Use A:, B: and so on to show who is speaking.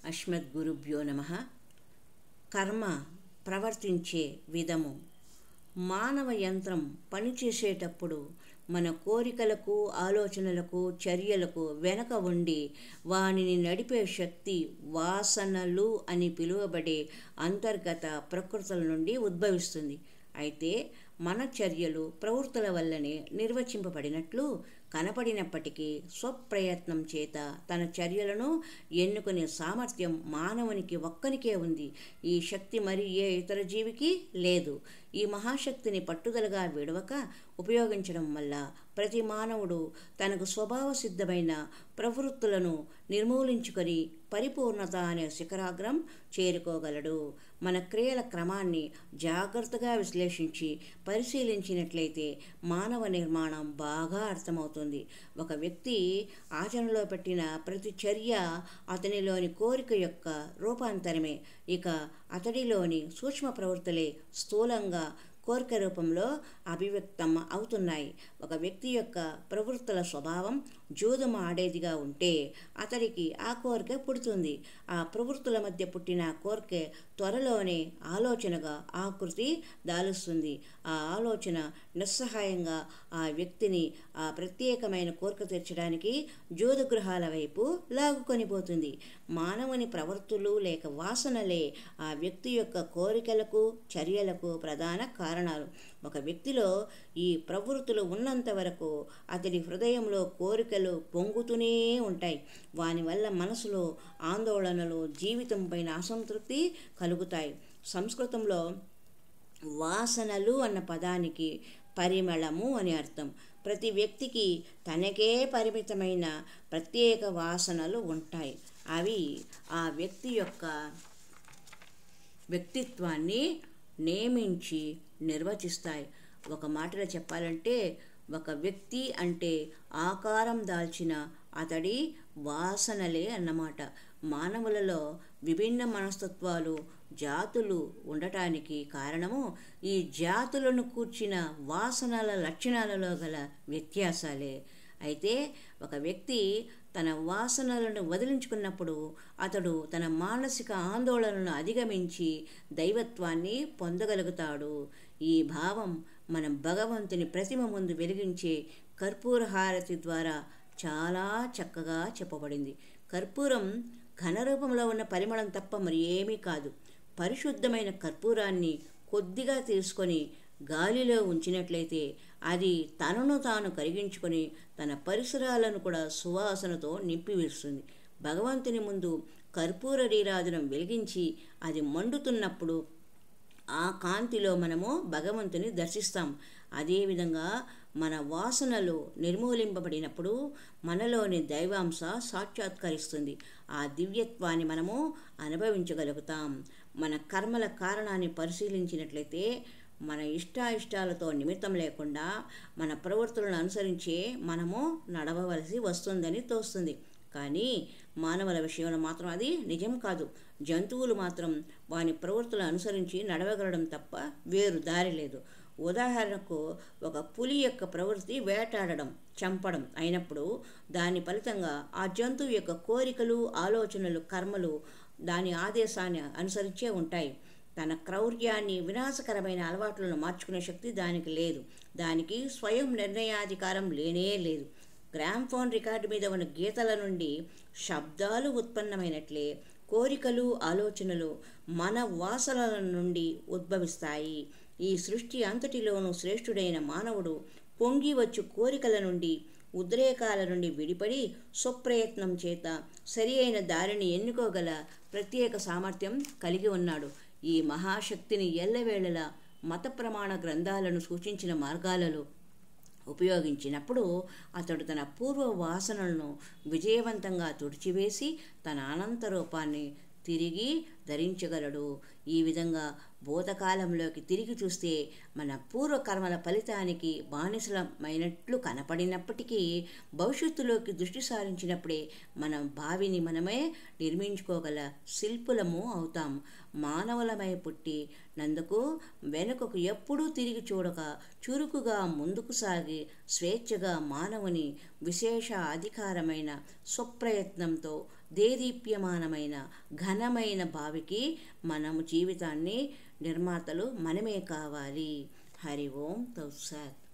A: అస్మద్గురుభ్యో నమః. కర్మ ప్రవర్తించే విధము. మానవ యంత్రం పనిచేసేటప్పుడు మన కోరికలకు, ఆలోచనలకు, చర్యలకు వెనక ఉండి వానిని నడిపే శక్తి వాసనలు అని పిలువబడే అంతర్గత ప్రకృతుల నుండి ఉద్భవిస్తుంది. అయితే మన చర్యలు ప్రవృత్తుల వల్లనే నిర్వచింపబడినట్లు కనపడినప్పటికీ స్వప్రయత్నం చేత తన చర్యలను ఎన్నుకునే సామర్థ్యం మానవునికి ఒక్కనికే ఉంది. ఈ శక్తి మరి ఏ ఇతర జీవికి లేదు. ఈ మహాశక్తిని పట్టుదలగా విడవక ఉపయోగించడం వల్ల ప్రతి మానవుడు తనకు స్వభావ సిద్ధమైన ప్రవృత్తులను నిర్మూలించుకొని పరిపూర్ణత అనే శిఖరాగ్రం చేరుకోగలడు. మన క్రియల క్రమాన్ని జాగ్రత్తగా విశ్లేషించి పరిశీలించినట్లయితే మానవ నిర్మాణం బాగా అర్థమవుతుంది. ఒక వ్యక్తి ఆచరణలో పెట్టిన ప్రతి చర్య అతనిలోని కోరిక యొక్క రూపాంతరమే. ఇక అతడిలోని సూక్ష్మ ప్రవృత్తులే స్థూలంగా కోరిక రూపంలో అభివ్యక్తం అవుతున్నాయి. ఒక వ్యక్తి యొక్క ప్రవృత్తుల స్వభావం జూదం ఆడేదిగా ఉంటే అతడికి ఆ కోరిక పుడుతుంది. ఆ ప్రవృత్తుల మధ్య పుట్టిన కోరిక త్వరలోనే ఆలోచనగా ఆకృతి దాలుస్తుంది. ఆ ఆలోచన నిస్సహాయంగా ఆ వ్యక్తిని ఆ ప్రత్యేకమైన కోరిక తీర్చడానికి జూదగృహాల వైపు లాగుకొనిపోతుంది. మానవుని ప్రవృత్తులు లేక వాసనలే ఆ వ్యక్తి యొక్క కోరికలకు, చర్యలకు ప్రధాన కారణాలు. ఒక వ్యక్తిలో ఈ ప్రవృత్తులు ఉన్నంత వరకు అతడి హృదయంలో కోరికలు పొంగుతూనే ఉంటాయి. వాని వల్ల మనసులో ఆందోళనలు, జీవితం పైన అసంతృప్తి కలుగుతాయి. సంస్కృతంలో వాసనలు అన్న పదానికి పరిమళము అని అర్థం. ప్రతి వ్యక్తికి తనకే పరిమితమైన ప్రత్యేక వాసనలు ఉంటాయి. అవి ఆ వ్యక్తి యొక్క వ్యక్తిత్వాన్ని నియమించి నిర్వచిస్తాయి. ఒక మాటలో చెప్పాలంటే ఒక వ్యక్తి అంటే ఆకారం దాల్చిన అతడి వాసనలే అన్నమాట. మానవులలో విభిన్న మనస్తత్వాలు, జాతులు ఉండటానికి కారణము ఈ జాతులను కూర్చిన వాసనల లక్షణాలలో గల వ్యత్యాసాలే. అయితే ఒక వ్యక్తి తన వాసనలను వదిలించుకున్నప్పుడు అతడు తన మానసిక ఆందోళనలను అధిగమించి దైవత్వాన్ని పొందగలుగుతాడు. ఈ భావం మనం భగవంతుని ప్రతిమ ముందు వెలిగించే కర్పూర హారతి ద్వారా చాలా చక్కగా చెప్పబడింది. కర్పూరం ఘనరూపంలో ఉన్న పరిమళం తప్ప మరి ఏమీ కాదు. పరిశుద్ధమైన కర్పూరాన్ని కొద్దిగా తీసుకొని గాలిలో ఉంచినట్లయితే అది తనను తాను కరిగించుకొని తన పరిసరాలను కూడా సువాసనతో నింపివేస్తుంది. భగవంతుని ముందు కర్పూర నీరాజనం వెలిగించి అది మండుతున్నప్పుడు ఆ కాంతిలో మనము భగవంతుని దర్శిస్తాం. అదేవిధంగా మన వాసనలు నిర్మూలింపబడినప్పుడు మనలోని దైవాంశ సాక్షాత్కరిస్తుంది. ఆ దివ్యత్వాన్ని మనము అనుభవించగలుగుతాం. మన కర్మల కారణాన్ని పరిశీలించినట్లయితే మన ఇష్టాయిష్టాలతో నిమిత్తం లేకుండా మన ప్రవృత్తులను అనుసరించే మనము నడవవలసి వస్తుందని తోస్తుంది. కానీ మానవుల విషయంలో మాత్రం అది నిజం కాదు. జంతువులు మాత్రం వాని ప్రవృత్తులను అనుసరించి నడవగలడం తప్ప వేరు దారి లేదు. ఉదాహరణకు ఒక పులి యొక్క ప్రవృత్తి వేటాడడం, చంపడం అయినప్పుడు దాని ఫలితంగా ఆ జంతువు యొక్క కోరికలు, ఆలోచనలు, కర్మలు దాని ఆదేశాన్ని అనుసరించే ఉంటాయి. తన క్రౌర్యాన్ని, వినాశకరమైన అలవాట్లను మార్చుకునే శక్తి దానికి లేదు. దానికి స్వయం నిర్ణయాధికారం లేనే లేదు. గ్రామ్ఫోన్ రికార్డు మీద ఉన్న గీతల నుండి శబ్దాలు ఉత్పన్నమైనట్లే కోరికలు, ఆలోచనలు మన వాసనల నుండి ఉద్భవిస్తాయి. ఈ సృష్టి అంతటిలోనూ శ్రేష్ఠుడైన మానవుడు పొంగి వచ్చు కోరికల నుండి, ఉద్రేకాల నుండి విడిపడి స్వప్రయత్నం చేత సరి అయిన దారిని ఎన్నుకోగల ప్రత్యేక సామర్థ్యం కలిగి ఉన్నాడు. ఈ మహాశక్తిని ఎల్లవేళలా మత ప్రమాణ గ్రంథాలను సూచించిన మార్గాలలో ఉపయోగించినప్పుడు అతడు తన పూర్వ వాసనలను విజయవంతంగా తుడిచివేసి తన అనంత రూపాన్ని తిరిగి ధరించగలడు. ఈ విధంగా భూతకాలంలోకి తిరిగి చూస్తే మన పూర్వకర్మల ఫలితానికి బానిసలమైనట్లు కనపడినప్పటికీ భవిష్యత్తులోకి దృష్టి సారించినప్పుడే మనం భావిని మనమే నిర్మించుకోగల శిల్పులము అవుతాం. మానవులమై పుట్టి నందుకు వెనుకకు ఎప్పుడూ తిరిగి చూడక చురుకుగా ముందుకు సాగి స్వేచ్ఛగా మానవుని విశేష అధికారమైన స్వప్రయత్నంతో దేదీప్యమానమైన ఘనమైన భావికి మనము జీవితాన్ని నిర్మాతలు మనమే కావాలి. హరి ఓం తత్సత్.